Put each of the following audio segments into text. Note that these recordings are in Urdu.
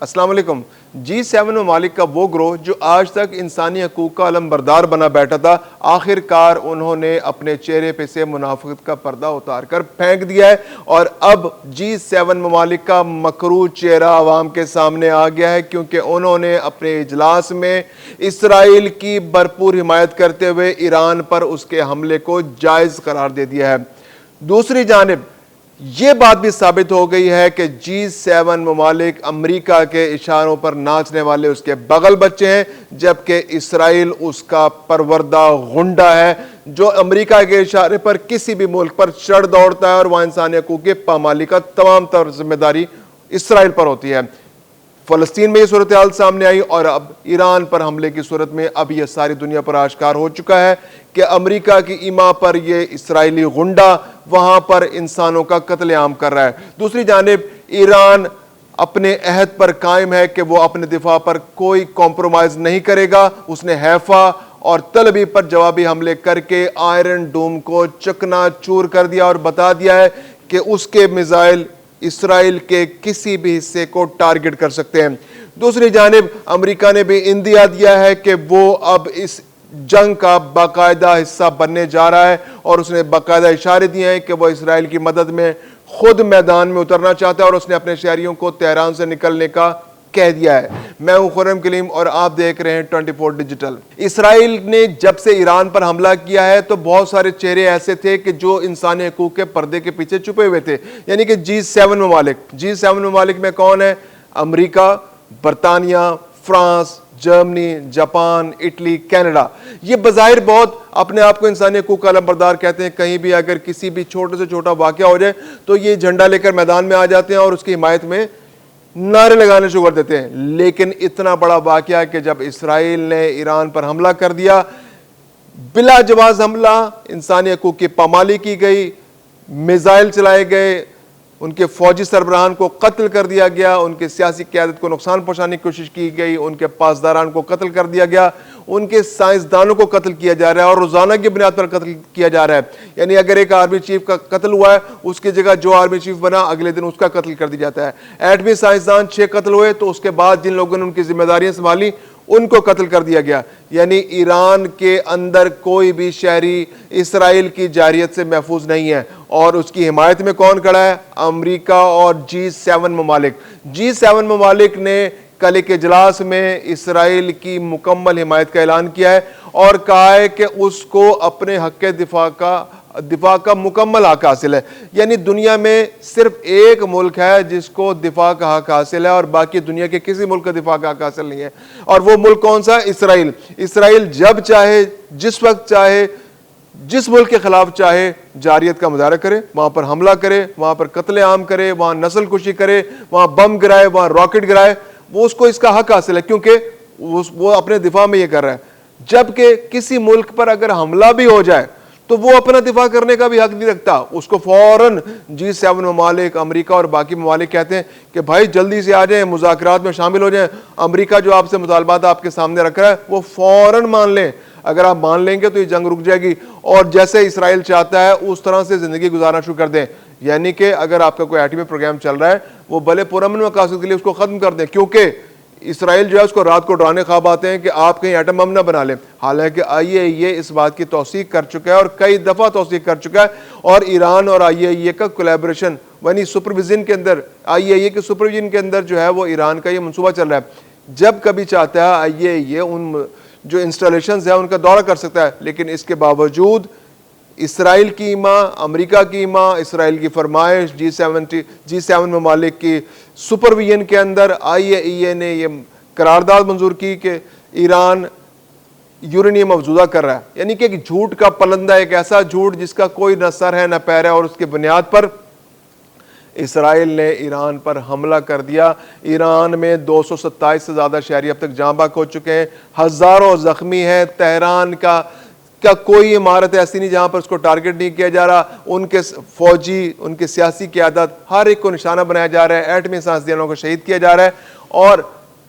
السلام علیکم۔ G7 ممالک کا وہ گروہ جو آج تک انسانی حقوق کا علم بردار بنا بیٹھا تھا، آخر کار انہوں نے اپنے چہرے پہ سے منافقت کا پردہ اتار کر پھینک دیا ہے، اور اب G7 ممالک کا مکروہ چہرہ عوام کے سامنے آ گیا ہے، کیونکہ انہوں نے اپنے اجلاس میں اسرائیل کی بھرپور حمایت کرتے ہوئے ایران پر اس کے حملے کو جائز قرار دے دیا ہے۔ دوسری جانب یہ بات بھی ثابت ہو گئی ہے کہ G7 ممالک امریکہ کے اشاروں پر ناچنے والے اس کے بغل بچے ہیں، جبکہ اسرائیل اس کا پروردہ غنڈہ ہے جو امریکہ کے اشارے پر کسی بھی ملک پر چڑھ دوڑتا ہے، اور وہاں انسانی حقوق کی پامالی کا تمام تر ذمہ داری اسرائیل پر ہوتی ہے۔ فلسطین میں یہ صورتحال سامنے آئی، اور اب ایران پر حملے کی صورت میں اب یہ ساری دنیا پر آشکار ہو چکا ہے کہ امریکہ کی ایما پر یہ اسرائیلی غنڈہ وہاں پر انسانوں کا قتل عام کر رہا ہے۔ دوسری جانب ایران اپنے عہد پر قائم ہے کہ وہ اپنے دفاع پر کوئی کمپرومائز نہیں کرے گا۔ اس نے حیفا اور تل ابیب پر جوابی حملے کر کے آئرن ڈوم کو چکنا چور کر دیا اور بتا دیا ہے کہ اس کے میزائل اسرائیل کے کسی بھی حصے کو ٹارگٹ کر سکتے ہیں۔ دوسری جانب امریکہ نے بھی اندیا دیا ہے کہ وہ اب اس جنگ کا باقاعدہ حصہ بننے جا رہا ہے، اور اس نے باقاعدہ اشارے دیے ہیں کہ وہ اسرائیل کی مدد میں خود میدان میں اترنا چاہتا ہے، اور اس نے اپنے شہریوں کو تہران سے نکلنے کا کہہ دیا ہے۔ میں ہوں خرم کلیم اور آپ دیکھ رہے ہیں 24 ڈیجیٹل۔ اسرائیل نے جب سے ایران پر حملہ کیا ہے تو بہت سارے چہرے ایسے تھے کہ جو انسانی حقوق کے پردے کے پیچھے چھپے ہوئے تھے، یعنی کہ G7 ممالک۔ G7 ممالک میں کون ہے؟ امریکہ، برطانیہ، France, Germany, Japan, Italy, Canada. یہ بظاہر بہت اپنے آپ کو انسانی حقوق کا علم بردار کہتے ہیں، کہیں بھی اگر کسی بھی چھوٹے سے چھوٹا واقعہ ہو جائے تو یہ جھنڈا لے کر میدان میں آ جاتے ہیں اور اس کی حمایت میں نعرے لگانے شروع کر دیتے ہیں۔ لیکن اتنا بڑا واقعہ کہ جب اسرائیل نے ایران پر حملہ کر دیا، بلا جواز حملہ، انسانی حقوق کی پامالی کی گئی، میزائل چلائے گئے، ان کے فوجی سربراہان کو قتل کر دیا گیا، ان کے سیاسی قیادت کو نقصان پہنچانے کی کوشش کی گئی، ان کے پاسداران کو قتل کر دیا گیا، ان کے سائنسدانوں کو قتل کیا جا رہا ہے، اور روزانہ کی بنیاد پر قتل کیا جا رہا ہے۔ یعنی اگر ایک آرمی چیف کا قتل ہوا ہے، اس کی جگہ جو آرمی چیف بنا اگلے دن اس کا قتل کر دیا جاتا ہے۔ ایٹمی سائنسدان 6 قتل ہوئے تو اس کے بعد جن لوگوں نے ان کی ذمہ داریاں سنبھالی ان کو قتل کر دیا گیا۔ یعنی ایران کے اندر کوئی بھی شہری اسرائیل کی جارحیت سے محفوظ نہیں ہے، اور اس کی حمایت میں کون کھڑا ہے؟ امریکہ اور G7 ممالک۔ G7 ممالک نے کل ایک اجلاس میں اسرائیل کی مکمل حمایت کا اعلان کیا ہے، اور کہا ہے کہ اس کو اپنے حق دفاع کا مکمل حق حاصل ہے۔ یعنی دنیا میں صرف ایک ملک ہے جس کو دفاع کا حق حاصل ہے، اور باقی دنیا کے کسی ملک کا دفاع کا حق حاصل نہیں ہے۔ اور وہ ملک کون سا؟ اسرائیل۔ اسرائیل جب چاہے، جس وقت چاہے، جس ملک کے خلاف چاہے جارحیت کا مظاہرہ کرے، وہاں پر حملہ کرے، وہاں پر قتل عام کرے، وہاں نسل کشی کرے، وہاں بم گرائے، وہاں راکٹ گرائے، وہ اس کو اس کا حق حاصل ہے، کیونکہ وہ اپنے دفاع میں یہ کر رہا ہے۔ جبکہ کسی ملک پر اگر حملہ بھی ہو جائے تو وہ اپنا دفاع کرنے کا بھی حق نہیں رکھتا، اس کو فوراً G7 ممالک، امریکہ اور باقی ممالک کہتے ہیں کہ بھائی جلدی سے آ جائیں، مذاکرات میں شامل ہو جائیں۔ امریکہ جو آپ سے مطالبات آپ کے سامنے رکھ رہا ہے وہ فوراً مان لیں۔ اگر آپ مان لیں گے تو یہ جنگ رک جائے گی، اور جیسے اسرائیل چاہتا ہے اس طرح سے زندگی گزارنا شروع کر دیں۔ یعنی کہ اگر آپ کا کوئی ایٹمی پروگرام چل رہا ہے، وہ بھلے پرامن مقاصد کے لیے اس کو ختم کر دیں، کیونکہ اسرائیل جو ہے اس کو رات کو ڈرانے خواب آتے ہیں کہ آپ کہیں ایٹم بم نہ بنا لیں۔ حالانکہ IAEA اس بات کی توثیق کر چکا ہے، اور کئی دفعہ توثیق کر چکا ہے، اور ایران اور IAEA کا کولیبریشن یعنی سپرویژن کے اندر، IAEA کے سپرویژن کے اندر جو ہے وہ ایران کا یہ منصوبہ چل رہا ہے۔ جب کبھی چاہتا ہے IAEA ان جو انسٹالیشنز ہیں ان کا دورہ کر سکتا ہے، لیکن اس کے باوجود اسرائیل کی ایما، امریکہ کی ایما، اسرائیل کی فرمائش، G7 ممالک کی سپرویژن کے اندر IAEA نے یہ قرارداد منظور کی کہ ایران یورینیم افزودہ کر رہا ہے۔ یعنی کہ ایک جھوٹ کا پلندہ، ایک ایسا جھوٹ جس کا کوئی نہ سر ہے نہ پیر ہے، اور اس کی بنیاد پر اسرائیل نے ایران پر حملہ کر دیا۔ ایران میں 227 سے زیادہ شہری اب تک جاں بحق ہو چکے ہیں، ہزاروں زخمی ہیں۔ تہران کا کوئی عمارت ایسی نہیں جہاں پر اس کو ٹارگٹ نہیں کیا جا رہا۔ ان کے فوجی، ان کی سیاسی قیادت، ہر ایک کو نشانہ بنایا جا رہا ہے۔ ایٹمی سائنسدانوں کو شہید کیا جا رہا ہے، اور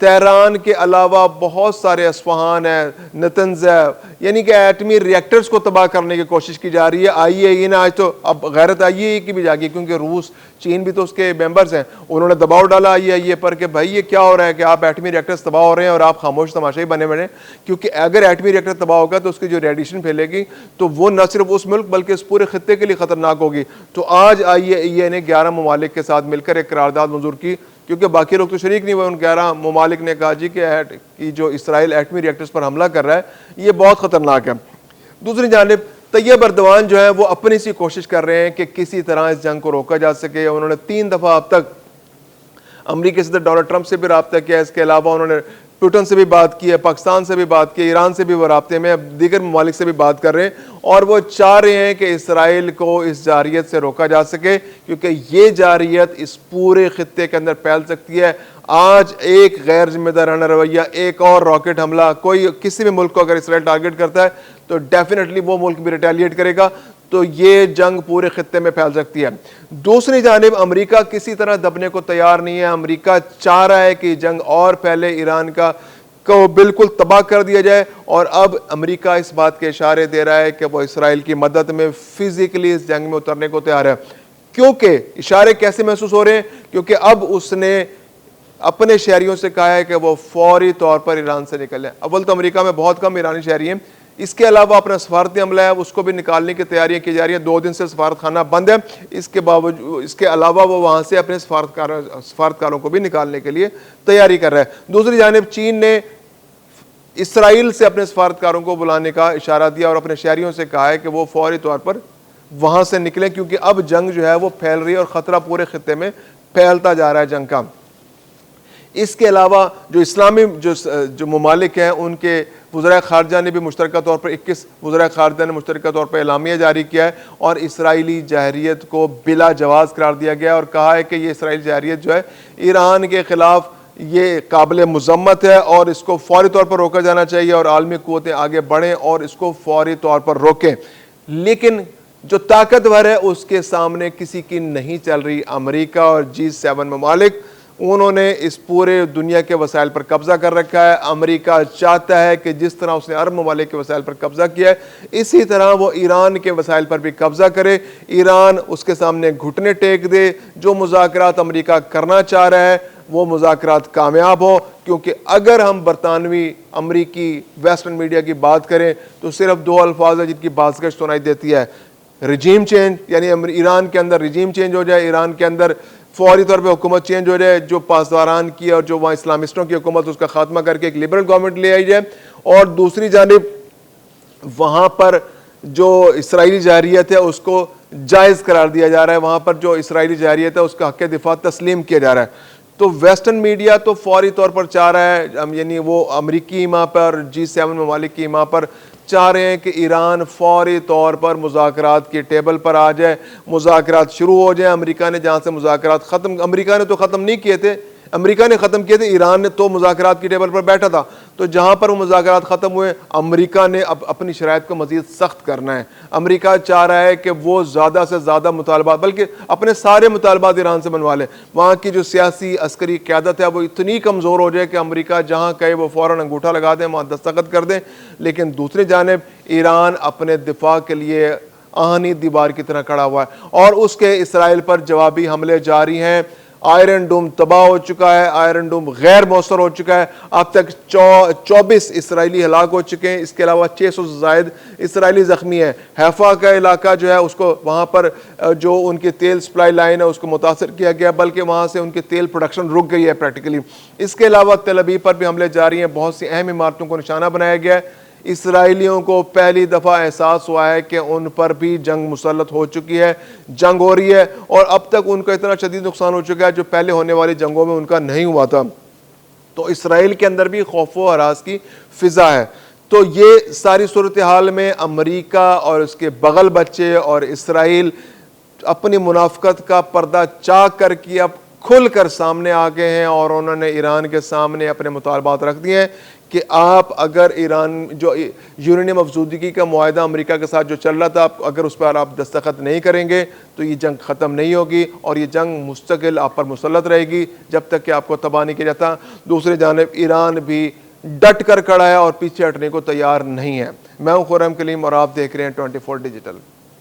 تہران کے علاوہ بہت سارے اصفہان ہے، نتنز ہے، یعنی کہ ایٹمی ریئیکٹرز کو تباہ کرنے کی کوشش کی جا رہی ہے۔ آئی اے ای نے آج تو اب غیرت آئی اے ای کی بھی جاگی، کیونکہ روس، چین بھی تو اس کے ممبرز ہیں، انہوں نے دباؤ ڈالا آئی اے ای پر کہ بھائی یہ کیا ہو رہا ہے کہ آپ ایٹمی ریئیکٹرز تباہ ہو رہے ہیں اور آپ خاموش تماشائی بنے ہوئے ہیں، کیونکہ اگر ایٹمی ریئیکٹر تباہ ہوگا تو اس کی جو ریڈیشن پھیلے گی تو وہ نہ صرف اس ملک بلکہ اس پورے خطے کے لیے خطرناک ہوگی۔ تو آج آئی اے ای نے 11 ممالک کے ساتھ مل کر ایک قرارداد منظور کی، کیونکہ باقی لوگ تو شریک نہیں ہوئے، ان 11 ممالک نے کہا جی کہ جو اسرائیل ایٹمی ریئیکٹرز پر حملہ کر رہا ہے یہ بہت خطرناک ہے۔ دوسری جانب طیب اردوان جو ہے وہ اپنی سی کوشش کر رہے ہیں کہ کسی طرح اس جنگ کو روکا جا سکے۔ انہوں نے 3 دفعہ اب تک امریکی صدر ڈونلڈ ٹرمپ سے بھی رابطہ کیا، اس کے علاوہ انہوں نے پوٹن سے بھی بات کی ہے، پاکستان سے بھی بات کی ہے، ایران سے بھی وہ رابطے میں، اب دیگر ممالک سے بھی بات کر رہے ہیں، اور وہ چاہ رہے ہیں کہ اسرائیل کو اس جارحیت سے روکا جا سکے، کیونکہ یہ جارحیت اس پورے خطے کے اندر پھیل سکتی ہے۔ آج ایک غیر ذمہ دارانہ رویہ، ایک اور راکٹ حملہ، کوئی کسی بھی ملک کو اگر اسرائیل ٹارگٹ کرتا ہے تو ڈیفینیٹلی وہ ملک بھی ریٹیلیٹ کرے گا، تو یہ جنگ پورے خطے میں پھیل سکتی ہے۔ دوسری جانب امریکہ کسی طرح دبنے کو تیار نہیں ہے، امریکہ چاہ رہا ہے کہ جنگ اور پہلے ایران کو بالکل تباہ کر دیا جائے، اور اب امریکہ اس بات کے اشارے دے رہا ہے کہ وہ اسرائیل کی مدد میں فزیکلی اس جنگ میں اترنے کو تیار ہے۔ کیونکہ اشارے کیسے محسوس ہو رہے ہیں؟ کیونکہ اب اس نے اپنے شہریوں سے کہا ہے کہ وہ فوری طور پر ایران سے نکلیں۔ اول تو امریکہ میں بہت کم ایرانی شہری ہیں، اس کے علاوہ اپنا سفارتی عملہ ہے اس کو بھی نکالنے کی تیاریاں کی جا رہی ہیں، 2 دن سے سفارت خانہ بند ہے، اس کے علاوہ وہ وہاں سے اپنے سفارتکاروں کو بھی نکالنے کے لیے تیاری کر رہا ہے۔ دوسری جانب چین نے اسرائیل سے اپنے سفارتکاروں کو بلانے کا اشارہ دیا اور اپنے شہریوں سے کہا ہے کہ وہ فوری طور پر وہاں سے نکلیں، کیونکہ اب جنگ جو ہے وہ پھیل رہی ہے اور خطرہ پورے خطے میں پھیلتا جا رہا ہے جنگ کا۔ اس کے علاوہ جو اسلامی جو ممالک ہیں ان کے وزراء خارجہ نے بھی مشترکہ طور پر 21 وزراء خارجہ نے مشترکہ طور پر اعلامیہ جاری کیا ہے اور اسرائیلی جارحیت کو بلا جواز قرار دیا گیا اور کہا ہے کہ یہ اسرائیلی جارحیت جو ہے ایران کے خلاف یہ قابل مذمت ہے اور اس کو فوری طور پر روکا جانا چاہیے اور عالمی قوتیں آگے بڑھیں اور اس کو فوری طور پر روکیں۔ لیکن جو طاقتور ہے اس کے سامنے کسی کی نہیں چل رہی۔ امریکہ اور G7 ممالک انہوں نے اس پورے دنیا کے وسائل پر قبضہ کر رکھا ہے۔ امریکہ چاہتا ہے کہ جس طرح اس نے عرب ممالک کے وسائل پر قبضہ کیا ہے اسی طرح وہ ایران کے وسائل پر بھی قبضہ کرے، ایران اس کے سامنے گھٹنے ٹیک دے، جو مذاکرات امریکہ کرنا چاہ رہا ہے وہ مذاکرات کامیاب ہو۔ کیونکہ اگر ہم برطانوی، امریکی، ویسٹرن میڈیا کی بات کریں تو صرف 2 الفاظ ہیں جن کی بازگشت سنائی دیتی ہے، رجیم چینج، یعنی ایران کے اندر رجیم چینج ہو جائے، ایران کے اندر فوری طور پہ حکومت چینج ہو جائے، جو پاسداران کی اور جو وہاں اسلامسٹوں کی حکومت اس کا خاتمہ کر کے ایک لبرل گورنمنٹ لے آئی جائے، اور دوسری جانب وہاں پر جو اسرائیلی جارحیت ہے اس کو جائز قرار دیا جا رہا ہے، وہاں پر جو اسرائیلی جارحیت ہے اس کا حق دفاع تسلیم کیا جا رہا ہے۔ تو ویسٹرن میڈیا تو فوری طور پر چاہ رہا ہے، یعنی وہ امریکی ایما پر، G7 ممالک کی ایما پر چاہ رہے ہیں کہ ایران فوری طور پر مذاکرات کی ٹیبل پر آ جائے، مذاکرات شروع ہو جائیں۔ امریکہ نے جہاں سے مذاکرات امریکہ نے تو ختم نہیں کیے تھے، امریکہ نے ختم کیے تھے، ایران نے تو مذاکرات کی ٹیبل پر بیٹھا تھا، تو جہاں پر وہ مذاکرات ختم ہوئے امریکہ نے اب اپنی شرائط کو مزید سخت کرنا ہے۔ امریکہ چاہ رہا ہے کہ وہ زیادہ سے زیادہ مطالبات، بلکہ اپنے سارے مطالبات ایران سے منوا لے، وہاں کی جو سیاسی عسکری قیادت ہے وہ اتنی کمزور ہو جائے کہ امریکہ جہاں کہے وہ فوراً انگوٹھا لگا دیں، وہاں دستخط کر دیں۔ لیکن دوسری جانب ایران اپنے دفاع کے لیے آہنی دیوار کی طرح کھڑا ہوا ہے اور اس کے اسرائیل پر جوابی حملے جاری ہیں۔ آئرن ڈوم تباہ ہو چکا ہے، آئرن ڈوم غیر مؤثر ہو چکا ہے، اب تک 24 اسرائیلی ہلاک ہو چکے ہیں، اس کے علاوہ 600 سے زائد اسرائیلی زخمی ہیں۔ حیفا کا علاقہ جو ہے اس کو وہاں پر جو ان کی تیل سپلائی لائن ہے اس کو متاثر کیا گیا، بلکہ وہاں سے ان کی تیل پروڈکشن رک گئی ہے پریکٹیکلی۔ اس کے علاوہ تل ابیب پر بھی حملے جاری ہیں، بہت سی اہم عمارتوں کو نشانہ بنایا گیا ہے۔ اسرائیلیوں کو پہلی دفعہ احساس ہوا ہے کہ ان پر بھی جنگ مسلط ہو چکی ہے، جنگ ہو رہی ہے، اور اب تک ان کا اتنا شدید نقصان ہو چکا ہے جو پہلے ہونے والی جنگوں میں ان کا نہیں ہوا تھا۔ تو اسرائیل کے اندر بھی خوف و ہراس کی فضا ہے۔ تو یہ ساری صورتحال میں امریکہ اور اس کے بغل بچے اور اسرائیل اپنی منافقت کا پردہ چاک کر کے اب کھل کر سامنے آ گئے ہیں اور انہوں نے ایران کے سامنے اپنے مطالبات رکھ دیے ہیں کہ آپ اگر ایران جو یورینیم افزودگی کا معاہدہ امریکہ کے ساتھ جو چل رہا تھا، اگر اس پر آپ دستخط نہیں کریں گے تو یہ جنگ ختم نہیں ہوگی اور یہ جنگ مستقل آپ پر مسلط رہے گی جب تک کہ آپ کو تباہ نہیں کیا جاتا۔ دوسری جانب ایران بھی ڈٹ کر کھڑا ہے اور پیچھے ہٹنے کو تیار نہیں ہے۔ میں ہوں خرم کلیم اور آپ دیکھ رہے ہیں 24 ڈیجیٹل۔